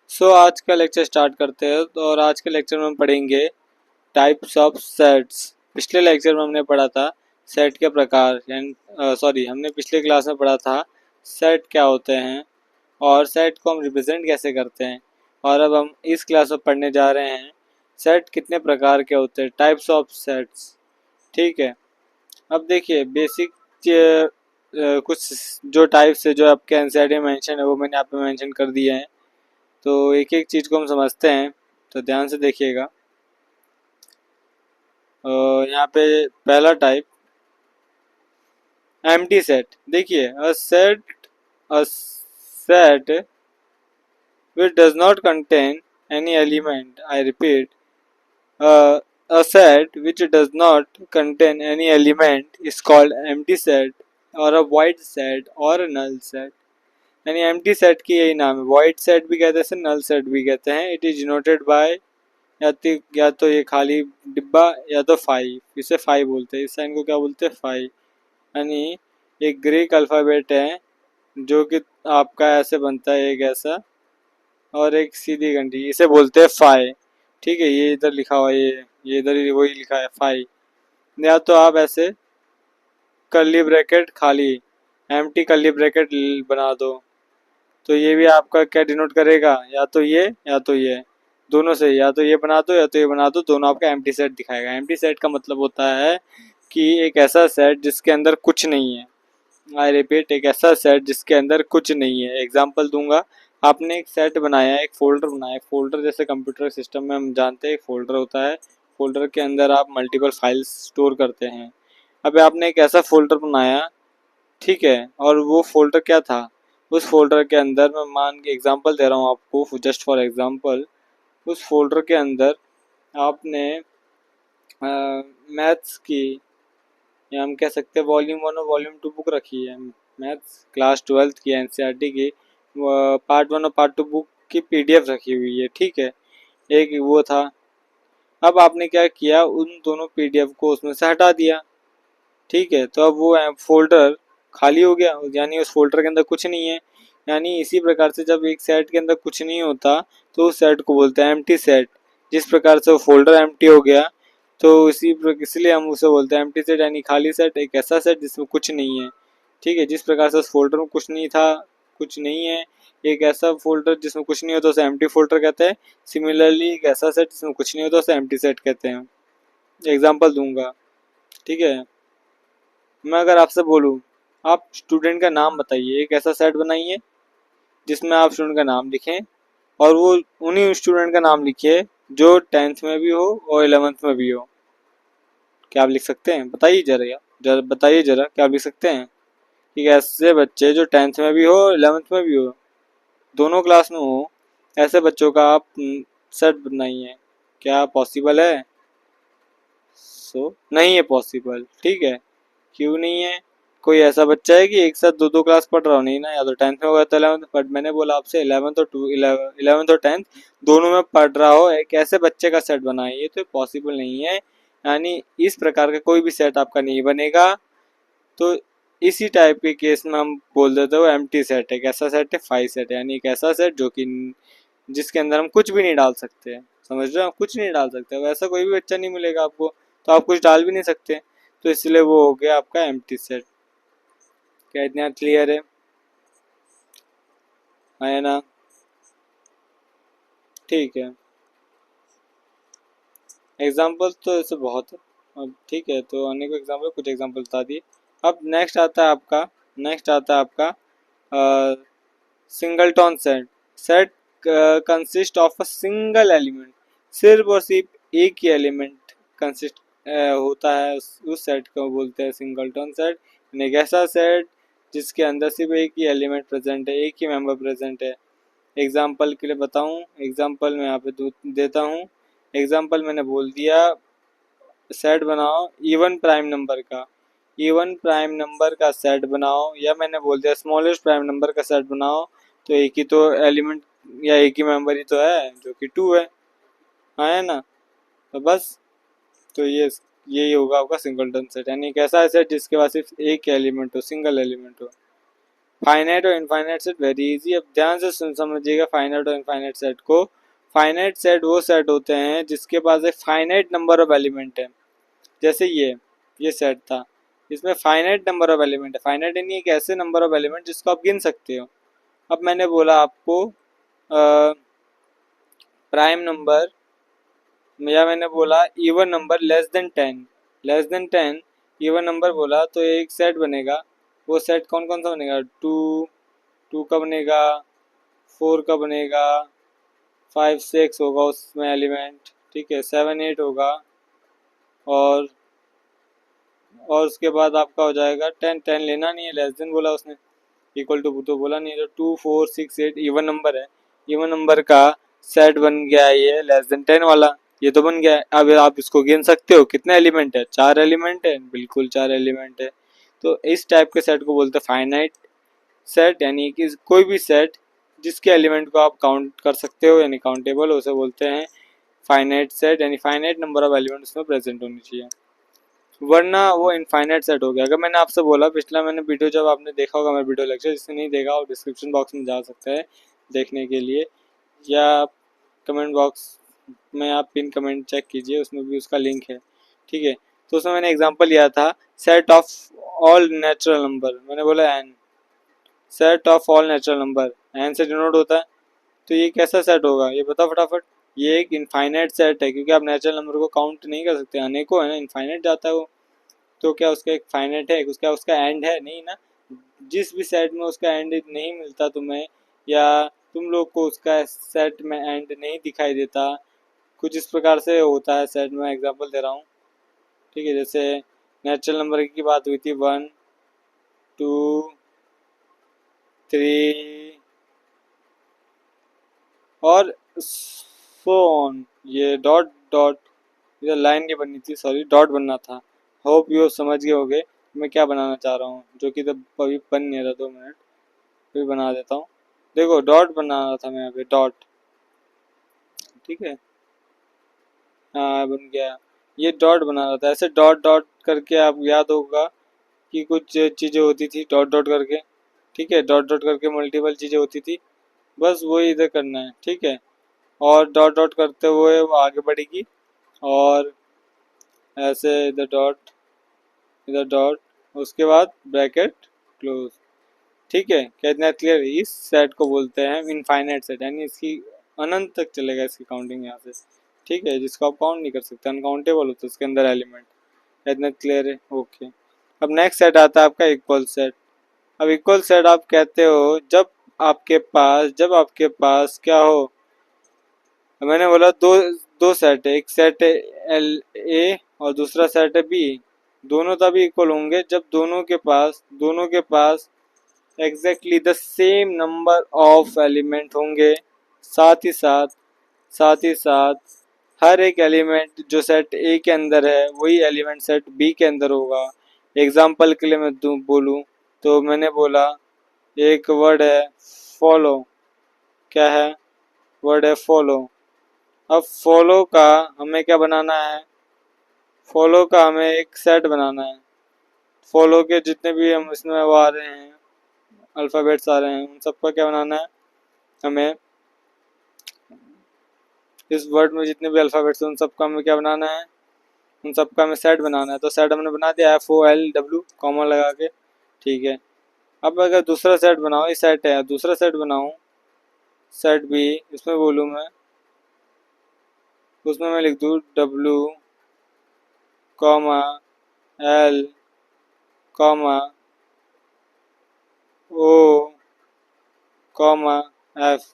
आज का lecture start करते हैं। और आज के लेक्चर में हम पढ़ेंगे टाइप्स ऑफ सेट्स। पिछले लेक्चर में हमने पढ़ा था सेट के प्रकार, यानी हमने पिछले क्लास में पढ़ा था सेट क्या होते हैं और सेट को हम रिप्रेजेंट कैसे करते हैं। और अब हम इस क्लास में पढ़ने जा रहे हैं सेट कितने प्रकार के होते हैं, टाइप्स ऑफ सेट्स। ठीक है, अब देखिए बेसिक कुछ जो टाइप्स है जो आपके एनसीईआरटी में मेंशन है वो मैंने आप पे मेंशन कर दिए हैं। तो एक एक चीज़ को हम समझते हैं, तो ध्यान से देखिएगा। यहाँ पे पहला टाइप एम्प्टी सेट। देखिए a set which does not contain any element, I repeat, a set which does not contain any element is called empty set or a void set or a null set। यानी empty set की यही नाम है, void set भी कहते हैं, null set भी कहते हैं। इट इज डिनोटेड बाय या तो ये खाली डिब्बा या तो फाइव, इसे फाइव बोलते हैं। इस साइन को क्या बोलते हैं, फाइव। यानी एक ग्रीक अल्फ़ाबेट है जो कि आपका ऐसे बनता है, एक ऐसा और एक सीधी घंटी, इसे बोलते हैं फाई। ठीक है, ये इधर लिखा हुआ है, ये इधर ही वही लिखा है फाई। या तो आप ऐसे कर्ली ब्रैकेट खाली एम्प्टी कर्ली ब्रैकेट बना दो, तो ये भी आपका क्या डिनोट करेगा, या तो ये दोनों से, या तो ये बना दो या तो ये बना दो, दोनों आपका एम्प्टी सेट दिखाएगा। एम्प्टी सेट का मतलब होता है कि एक ऐसा सेट जिसके अंदर कुछ नहीं है। आई रिपीट, एक ऐसा सेट जिसके अंदर कुछ नहीं है। एग्जाम्पल दूंगा, आपने एक सेट बनाया, एक फोल्डर बनाया। एक फोल्डर जैसे कंप्यूटर सिस्टम में हम जानते हैं एक फोल्डर होता है, फोल्डर के अंदर आप मल्टीपल फाइल्स स्टोर करते हैं। अब आपने एक ऐसा फोल्डर बनाया, ठीक है, और वो फोल्डर क्या था, उस फोल्डर के अंदर मैं मान के एग्जांपल दे रहा हूँ आपको, जस्ट फॉर एग्जांपल, उस फोल्डर के अंदर आपने मैथ्स की, या हम कह सकते हैं वॉल्यूम 1 और वॉल्यूम 2 बुक रखी है। मैथ्स क्लास 12th की एनसीईआरटी की पार्ट 1 और पार्ट 2 बुक की पीडीएफ रखी हुई है। ठीक है, एक वो था। अब आपने क्या किया, उन दोनों पीडीएफ को उसमें से हटा दिया। ठीक है, तो अब वो फोल्डर खाली हो गया, यानी उस फोल्डर के अंदर कुछ नहीं है। यानी इसी प्रकार से जब एक सेट के अंदर कुछ नहीं होता तो उस सेट को बोलते हैं एम्प्टी सेट। जिस प्रकार से वो फोल्डर एम्प्टी हो गया, तो इसलिए हम उसे बोलते हैं एम्प्टी सेट, यानी खाली सेट, एक ऐसा सेट जिसमें कुछ नहीं है। ठीक है, जिस प्रकार से उस फोल्डर में कुछ नहीं था, कुछ नहीं है, एक ऐसा फोल्डर जिसमें कुछ नहीं होता उसे एम्प्टी फोल्डर कहते हैं। सिमिलरली एक ऐसा सेट जिसमें कुछ नहीं होता उसे एम्प्टी सेट कहते हैं। एग्जाम्पल दूंगा, ठीक है। मैं अगर आपसे बोलूँ, आप स्टूडेंट का नाम बताइए, एक ऐसा सेट बनाइए जिसमें आप स्टूडेंट का नाम लिखें, और वो उन्हीं स्टूडेंट का नाम लिखिए जो 10th में भी हो और 11th में भी हो। क्या आप लिख सकते हैं, बताइए जरा बताइए जरा, क्या आप लिख सकते हैं कि ऐसे बच्चे जो 10th में भी हो 11th में भी हो, दोनों क्लास में हो, ऐसे बच्चों का आप सेट बनाइए। क्या पॉसिबल है? नहीं है पॉसिबल। ठीक है, क्यों नहीं है? कोई ऐसा बच्चा है कि एक साथ दो दो क्लास पढ़ रहा हो? नहीं ना, या तो 10th में होगा तो 11th। बट मैंने बोला आपसे 11th और 10th दोनों में पढ़ रहा हो, एक ऐसे बच्चे का सेट बनाइए, तो पॉसिबल नहीं है। यानी इस प्रकार का कोई भी सेट आपका नहीं बनेगा। तो इसी टाइप के केस में हम बोल देते हो एम्प्टी सेट है। एक ऐसा सेट है फाइव सेट है, यानी एक ऐसा सेट जो कि जिसके अंदर हम कुछ भी नहीं डाल सकते हैं। समझ रहे हो, कुछ नहीं डाल सकते, वैसा कोई भी बच्चा नहीं मिलेगा आपको, तो आप कुछ डाल भी नहीं सकते। तो इसलिए वो हो गया आपका एम्प्टी सेट। क्या इतना क्लियर है ना? ठीक है, एग्जाम्पल तो ऐसे बहुत है। अब ठीक है, तो अनेक एग्जाम्पल, कुछ एग्जाम्पल बता दिए। अब नेक्स्ट आता है आपका singleton set. Set consist of a single element. सिर्फ और सिर्फ एक ही एलिमेंट कंसिस्ट होता है, उस सेट को बोलते हैं सिंगलटन सेट। एक ऐसा सेट जिसके अंदर सिर्फ एक ही एलिमेंट प्रेजेंट है, एक ही मेंबर प्रेजेंट है। एग्जाम्पल के लिए बताऊं, एग्जाम्पल मैं यहाँ पे देता हूँ। एग्जाम्पल मैंने बोल दिया, सेट बनाओ इवन प्राइम नंबर का, इवन प्राइम नंबर का सेट बनाओ, या मैंने बोल दिया स्मॉलेस्ट प्राइम नंबर का सेट बनाओ, तो एक ही तो एलिमेंट या एक ही मेंबर ही तो है जो कि 2 है। हाँ, है ना? तो बस, तो यही होगा आपका सिंगलटन सेट, यानी एक ऐसा सेट जिसके पास सिर्फ एक एलिमेंट हो, सिंगल एलिमेंट हो। फाइनाइट और इनफाइनाइट सेट वेरी इजी। अब ध्यान से समझिएगा फाइनाइट और इनफाइनाइट सेट को। फाइनाइट सेट वो सेट होते हैं जिसके पास एक फाइनाइट नंबर ऑफ एलिमेंट है। जैसे ये सेट था, इसमें फाइनाइट नंबर ऑफ एलिमेंट है। फाइनाइट यानी एक ऐसे नंबर ऑफ एलिमेंट जिसको आप गिन सकते हो। अब मैंने बोला आपको प्राइम नंबर, या मैंने बोला even number less than 10 even number बोला तो एक सेट बनेगा। वो सेट कौन कौन सा बनेगा? टू का बनेगा, 4 का बनेगा, 5 6 होगा उसमें एलिमेंट, ठीक है, 7 8 होगा, और उसके बाद आपका हो जाएगा 10 लेना नहीं है, लेस देन बोला उसने, इक्वल टू तो बोला नहीं, तो 2 4 6 8 इवन नंबर है। इवन नंबर का सेट बन गया ये लेस देन 10 वाला, ये तो बन गया है। अब आप इसको गिन सकते हो कितने एलिमेंट है? 4 एलिमेंट है, बिल्कुल 4 एलिमेंट है। तो इस टाइप के सेट को बोलते हैं फाइनाइट सेट, यानी कि कोई भी सेट जिसके एलिमेंट को आप काउंट कर सकते हो यानी काउंटेबल, उसे बोलते हैं फाइनाइट सेट, यानी फाइनाइट नंबर ऑफ एलिमेंट उसमें प्रेजेंट होनी चाहिए, वरना वो इनफाइनाइट सेट हो गया। अगर मैंने आपसे बोला पिछला मैंने वीडियो जब आपने देखा होगा मेरा वीडियो लेक्चर, जिसने नहीं देखा वो डिस्क्रिप्शन बॉक्स में जा सकता है देखने के लिए, या कमेंट बॉक्स में आप पिन कमेंट चेक कीजिए, उसमें भी उसका लिंक है, ठीक है। तो उसमें मैंने एग्जांपल लिया था set of all natural number, मैंने बोला N, set of all natural number N से डिनोट होता है। तो ये कैसा सेट होगा ये बताओ फटाफट। ये एक इनफाइनाइट सेट है, क्योंकि आप नेचुरल नंबर को काउंट नहीं कर सकते, अनेकों है ना, इनफाइनाइट जाता है वो। तो क्या उसका एक फाइनाइट है? उसका एंड है नहीं ना। जिस भी सेट में उसका एंड नहीं मिलता तुम्हें, या तुम लोग को उसका सेट में एंड नहीं दिखाई देता, कुछ इस प्रकार से होता है सेट में। एग्जांपल दे रहा हूँ, ठीक है, जैसे नेचुरल नंबर की बात हुई थी 1 2 3 और सो ऑन, ये डॉट डॉट, इधर लाइन नहीं बननी थी, सॉरी, डॉट बनना था। होप यू समझ गए होगे मैं क्या बनाना चाह रहा हूँ, जो कि तब अभी बन नहीं रहा। 2 मिनट फिर बना देता हूँ। देखो डॉट बना रहा था मैं यहाँ पे, डॉट, ठीक है, हाँ बन गया। ये डॉट बना रहा था, ऐसे डॉट डॉट करके आप याद होगा कि कुछ चीज़ें होती थी डॉट डॉट करके, ठीक है, डॉट डॉट करके मल्टीपल चीज़ें होती थी, बस वही इधर करना है, ठीक है। और डॉट डॉट करते हुए वो आगे बढ़ेगी, और ऐसे इधर डॉट, उसके बाद ब्रैकेट क्लोज, ठीक है। कितना क्लियर? इस सेट को बोलते हैं इनफाइनाइट सेट, यानी इसकी अनंत तक चलेगा इसकी काउंटिंग यहाँ से, ठीक है, जिसको आप काउंट नहीं कर सकते, अनकाउंटेबल होता है उसके अंदर एलिमेंट। इतना क्लियर है? ओके। अब नेक्स्ट सेट आता है आपका इक्वल सेट। अब इक्वल सेट आप कहते हो जब आपके पास क्या हो, मैंने बोला दो सेट है, एक सेट है एल ए और दूसरा सेट है बी। दोनों तभी इक्वल होंगे जब दोनों के पास exactly the same number of element होंगे। साथ ही साथ हर एक एलिमेंट जो सेट ए के अंदर है वही एलिमेंट सेट बी के अंदर होगा। एग्जाम्पल के लिए मैं बोलूँ तो मैंने बोला एक वर्ड है फॉलो, क्या है? वर्ड है फॉलो। अब फॉलो का हमें क्या बनाना है? फॉलो का हमें एक सेट बनाना है। फॉलो के जितने भी हम इसमें वो आ रहे हैं, अल्फ़ाबेट्स आ रहे हैं, उन सबका क्या बनाना है हमें? इस वर्ड में जितने भी अल्फ़ाबेट्स हैं उन सबका हमें क्या बनाना है? उन सबका हमें सेट बनाना है। तो सेट हमने बना दिया FOLW कॉमा लगा के, ठीक है। अब अगर दूसरा सेट बनाओ, ये सेट है, दूसरा सेट बनाऊँ सेट बी, इसमें बोलूँ मैं, उसमें मैं लिख दूँ W comma L comma O comma F।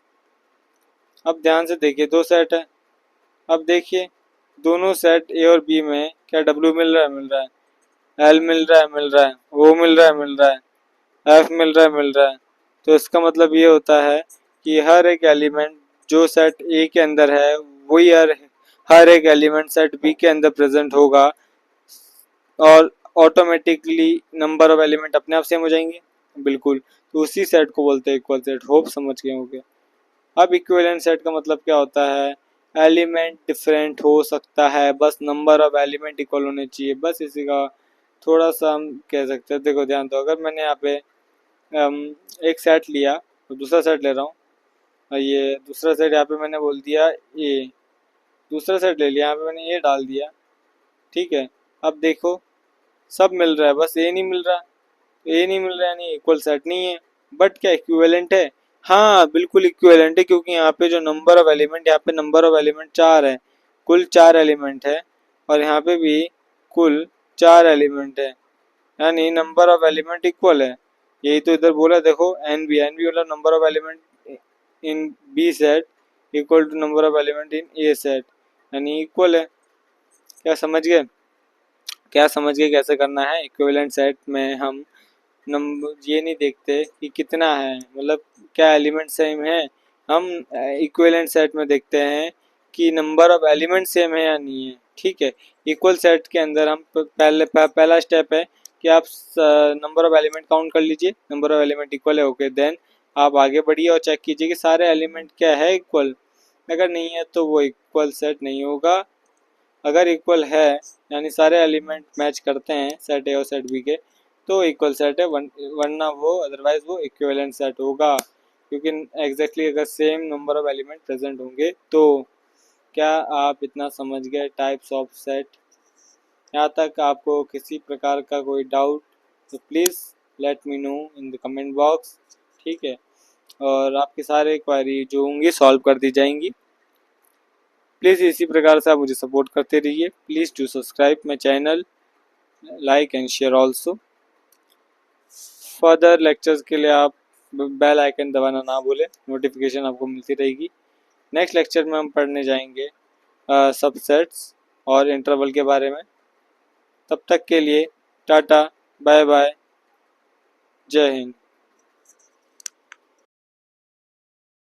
अब ध्यान से देखिए दो सेट है। अब देखिए दोनों सेट ए और बी में क्या W मिल रहा है, L मिल रहा है, O मिल रहा है, F मिल रहा है। तो इसका मतलब ये होता है कि हर एक एलिमेंट जो सेट ए के अंदर है वही हर एक एलिमेंट सेट बी के अंदर प्रेजेंट होगा, और ऑटोमेटिकली नंबर ऑफ एलिमेंट अपने आप सेम हो जाएंगे, बिल्कुल। तो उसी सेट को बोलते हैं इक्वल सेट। होप समझ गए होंगे। अब इक्विवेलेंट सेट का मतलब क्या होता है? एलिमेंट डिफरेंट हो सकता है, बस नंबर ऑफ एलिमेंट इक्वल होने चाहिए, बस इसी का थोड़ा सा हम कह सकते हैं। देखो ध्यान दो, अगर मैंने यहाँ पे एक सेट लिया तो दूसरा सेट ले रहा हूँ, और ये दूसरा सेट यहाँ पे मैंने बोल दिया ए, दूसरा सेट ले लिया यहाँ पे मैंने ए डाल दिया, ठीक है। अब देखो सब मिल रहा है, बस ए नहीं मिल रहा, ए नहीं मिल रहा यानी इक्वल सेट नहीं है। बट क्या इक्विवेलेंट है? हाँ बिल्कुल इक्विवेलेंट है, क्योंकि यहाँ पे जो नंबर ऑफ एलिमेंट, यहाँ पे नंबर ऑफ एलिमेंट 4 है, कुल 4 एलिमेंट है, और यहाँ पे भी कुल 4 एलिमेंट है, यानी नंबर ऑफ एलिमेंट इक्वल है। यही तो इधर बोला देखो, एन बी मतलब number of element in B set equal to number of element in A set, यानी इक्वल है। क्या समझ गए? क्या समझ गए कैसे करना है? इक्विवेलेंट सेट में हम नंबर ये नहीं देखते कि कितना है, मतलब क्या एलिमेंट सेम है, हम इक्विवेलेंट सेट में देखते हैं कि नंबर ऑफ एलिमेंट सेम है या नहीं है, ठीक है। इक्वल सेट के अंदर हम पहला स्टेप है कि आप नंबर ऑफ एलिमेंट काउंट कर लीजिए, नंबर ऑफ एलिमेंट इक्वल है, ओके, देन आप आगे बढ़िए और चेक कीजिए कि सारे एलिमेंट क्या है इक्वल। अगर नहीं है तो वो इक्वल सेट नहीं होगा, अगर इक्वल है यानी सारे एलिमेंट मैच करते हैं सेट ए और सेट बी के, तो इक्वल सेट है, वरना वो अदरवाइज वो इक्विवेलेंट सेट होगा, क्योंकि एग्जैक्टली अगर same number of element present होंगे तो। क्या आप इतना समझ गए टाइप्स ऑफ सेट? यहाँ तक आपको किसी प्रकार का कोई डाउट तो please let me know in the comment box, ठीक है, और आपके सारे क्वेरी जो होंगी सॉल्व कर दी जाएंगी। प्लीज़ इसी प्रकार से आप मुझे सपोर्ट करते रहिए। Please do subscribe my channel, like and share also. Further lectures के लिए आप बेल आइकन दबाना ना भूलें, नोटिफिकेशन आपको मिलती रहेगी। नेक्स्ट लेक्चर में हम पढ़ने जाएंगे सबसेट्स और इंटरवल के बारे में। तब तक के लिए टाटा, बाय बाय, जय हिंद।